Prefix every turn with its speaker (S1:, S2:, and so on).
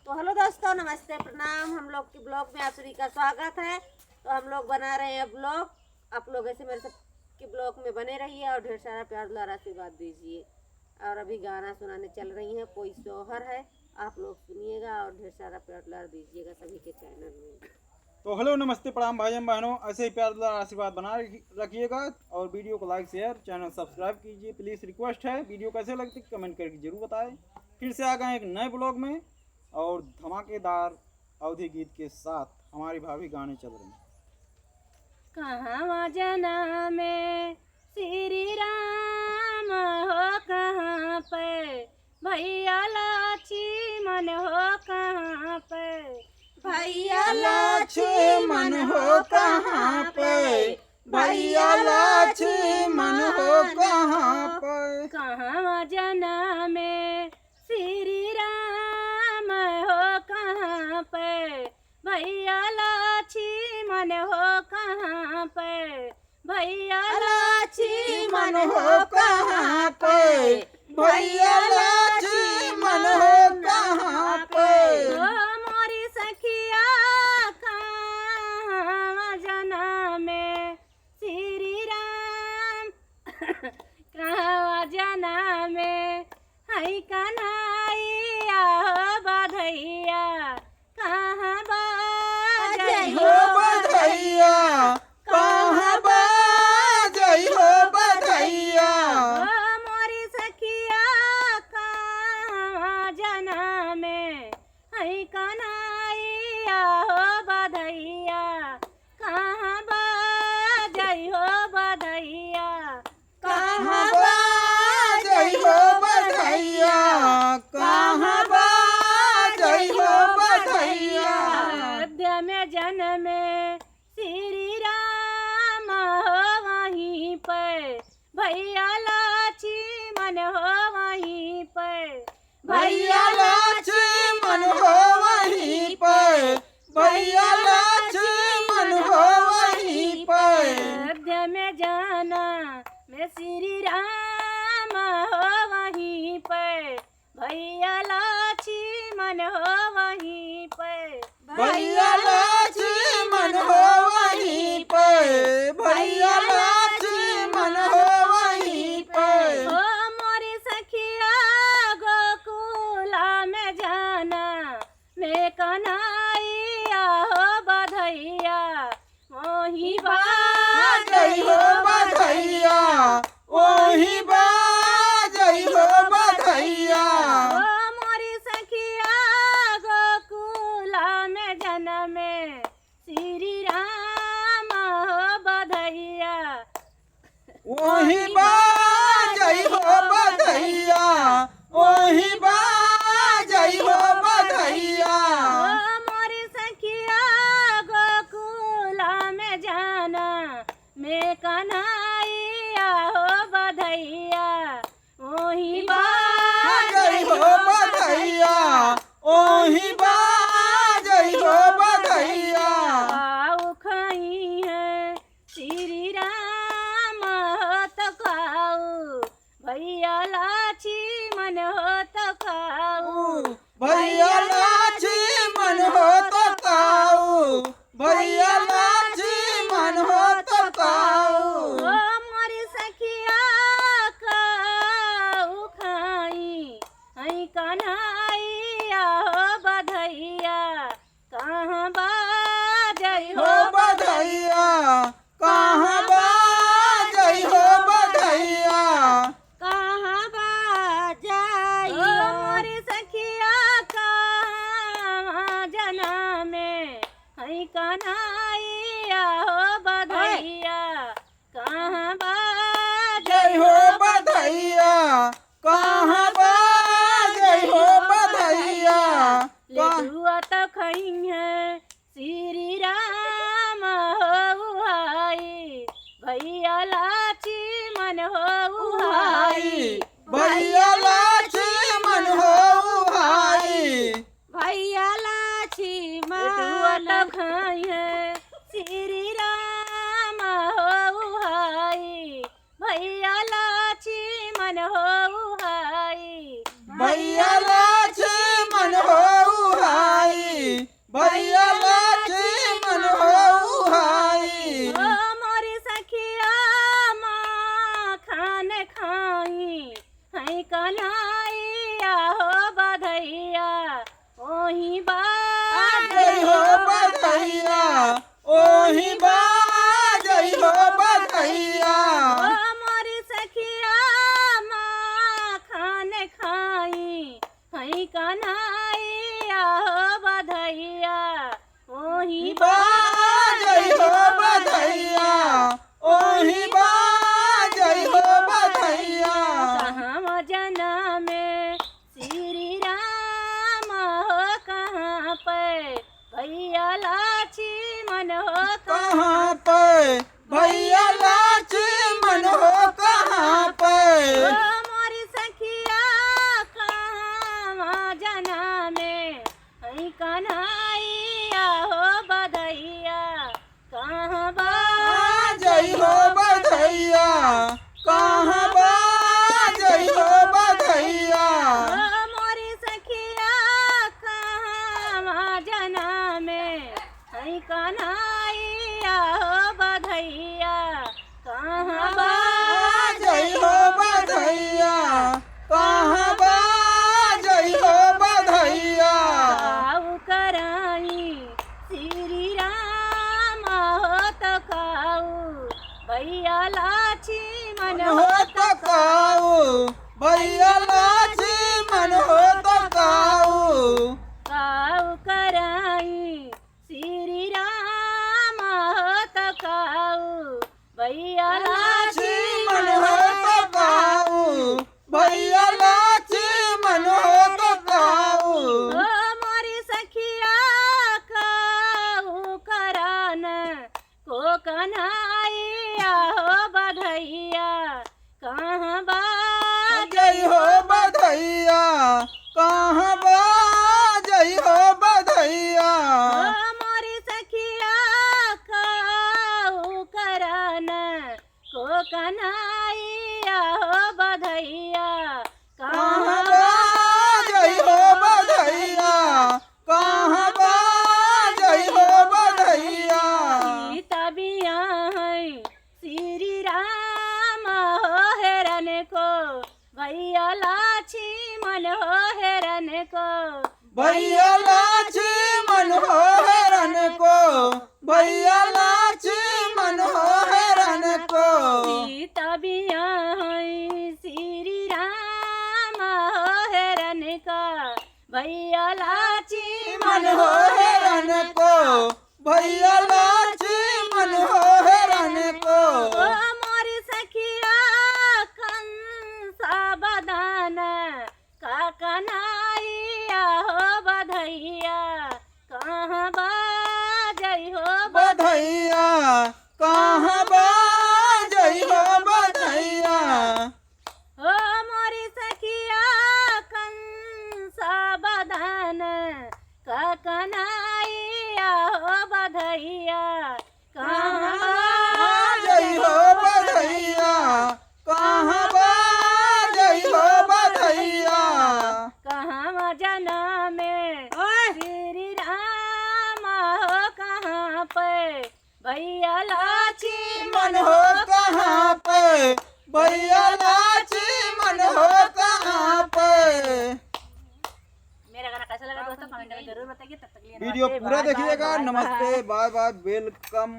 S1: तो हेलो दोस्तों, नमस्ते, प्रणाम। हम लोग के ब्लॉग में आप सभी का स्वागत है। तो हम लोग बना रहे हैं ब्लॉग। आप लोग ऐसे मेरे सबके ब्लॉग में बने रहिए और ढेर सारा प्यार दुलार आशीर्वाद दीजिए। और अभी गाना सुनाने चल रही हैं, कोई सोहर है, आप लोग सुनिएगा और ढेर सारा प्यार दुलार दीजिएगा सभी के चैनल में।
S2: तो हेलो नमस्ते प्रणाम भाई बहनों, ऐसे ही प्यार दुलार आशीर्वाद बनाए रखिएगा और वीडियो को लाइक शेयर चैनल सब्सक्राइब कीजिए। प्लीज़ रिक्वेस्ट है, वीडियो कैसे लगती कमेंट करके जरूर बताएं। फिर से आ गए एक नए ब्लॉग में और धमाकेदार अवधि गीत के साथ हमारी भाभी गाने चल रहे हैं।
S3: कहाँ जना में श्री राम हो, कहाँ पे भैया लक्ष्मण हो, कहाँ पे
S1: भैया
S2: लक्ष्मण हो कहाँ पे, भैया लक्ष्मण हो कहाँ पे।
S3: कहाँ जना में श्री राम हो, कहाँ पे भैया लक्ष्मण हो, कहाँ पे भैया
S1: लक्ष्मण
S2: हो कहाँ पे, भैया लक्ष्मण हो कहाँ पे।
S3: ओ मोरी सखिया कहाँ जना में श्री राम कहाँ जना में हई कन्हैया हो बधैया, कहाँ बाजै
S2: हो बधैया, कहाँ बाजै हो बधैया।
S3: ओ मोरी सखिया कहाँ जना में हई कन्हैया हो बधैया, कहाँ बाजै हो बधैया,
S2: कहाँ बाजै हो बधैया, कहाँ बाजै हो बधैया।
S3: अयोध्या में जन्मे श्री राम हो, वहीं पे भैया लक्ष्मण हो, वहीं पे
S2: भैया लक्ष्मण हो वहीं पे, भैया लक्ष्मण हो वहीं पे।
S3: अयोध्या में जाना मैं श्री राम हो, वहीं पे भैया लक्ष्मण हो, वहीं पे
S2: भैया लक्ष्मण हो वहीं पे, भैया लक्ष्मण हो वहीं पे।
S3: ओ मोरी सखिया गोकुला में जाना मैं कन्हैया हो बधैया, वहीं
S2: बाजै हो बधैया, वहीं बाजै हो बधैया।
S3: ओ मोरी सखिया गोकुला में जन्मे श्री राम हो बधैया,
S2: वहीं बाजै हो बधैया, वहीं बाजै हो बधैया।
S3: ओ मोरी सखिया गोकुला में जाना मैं कन्हैया हो बधैया, वहीं
S2: बाजै हो बधैया, वहीं बाजै हो बधैया।
S3: आऊ खई है श्री राम हो तो खाऊ, भैया लक्ष्मण हो तो खाऊ,
S2: भैया लक्ष्मण हो तो काऊ, भैया लक्ष्मण हो तो काऊ।
S3: ओ मोरी सखिया काऊ खाई हई कन्हैया हो बधैया, कहाँ बाजै
S2: हो
S3: हो
S2: बधैया, कहाँ बाजै हो बधैया।
S3: कहाँ बाजै हो मोरी सखिया कहाँ जना में हई कन्हैया हो बधैया, कहाँ बाजै
S2: हो बधैया, कहाँ बाजै हो बधैया।
S3: लेडुआ तो खई है श्री राम हो भाई, भैया लक्ष्मण हो भाई,
S2: भैया लक्ष्मण हो भाई,
S1: भैया लक्ष्मण
S3: लेडुआ तो खई है श्री राम हो भाई, भैया लक्ष्मण हो भाई,
S2: भैया लक्ष्मण हो भाई।
S3: कन्हैया हो बधैया ओही
S2: बाजई हो बधैया ओही बाजई हो बधैया।
S3: कहाँ जनमे श्री राम हो कहाँ पे भैया लक्ष्मण हो
S2: कहाँ पे भैया लक्ष्मण हो कहाँ पे।
S3: ओ मोरी सखिया कहाँ जनमे हई कन्हैया हो बधैया कहाँ
S2: बाजई हो बधैया कहाँ बाजई हो बधैया।
S3: मोरी सखिया कहाँ जनमे हई कन्हैया हो बधैया कहाँ
S2: बाजई हो बधैया कहाँ बाजई हो बधैया।
S3: काऊ कराई श्री राम हो तो काऊ भैया लक्ष्मण
S2: हो तो काऊ भैया लक्ष्मण हो तो काऊ।
S3: काऊ कराई श्री राम हो तो काऊ भैया
S2: लक्ष्मण हो तो काऊ भैया लक्ष्मण हो तो काऊ।
S3: ओ मोरी सखिया काऊ करान को कन्हैया हो बधैया कहाँ
S2: बाजई हो बधैया कहाँ बाजई हो बधैया।
S3: ओ मोरी सखिया काऊ करान को कन्हैया हो बधैया
S2: कहाँ
S3: कहाँ
S2: बाजई हो बधैया कहाँ बाजई हो बधैया।
S3: सीता बिया है श्री राम हो हेरन को भैया लक्ष्मण हो हेरन को
S2: भैया लक्ष्मण हो हेरन को भैया लक्ष्मण हो हेरन को।
S3: सीता बिया है श्री राम हो हेरन का भैया
S2: मन
S3: लक्ष्मण
S2: हो हेरन को भैया लक्ष्मण हो हेरन को।
S3: ओ मोरी सखिया कंसा बदान का कन्हैया हो बधैया कहाँ बाजई हो
S2: बधैया कहाँ बाजई हो बधैया।
S3: ओ मोरी सखिया कंसा बदान का कन्हैया हो बधैया कहाँ
S2: बाजई हो बधैया कहाँ बाजई हो बधैया।
S3: कहाँ जनमे श्री राम हो कहाँ पे भैया
S2: मन
S3: लक्ष्मण
S2: हो कहाँ पे भैया लक्ष्मण हो कहाँ पे।
S3: मेरा गाना कैसा लगा दोस्तों कमेंट में जरूर बताइए। तब तक के लिए
S2: वीडियो
S3: नमस्ते,
S2: पूरा
S3: बाय, बाय,
S2: देखिएगा।
S3: Bye, bye.
S2: नमस्ते बाय बाय वेलकम।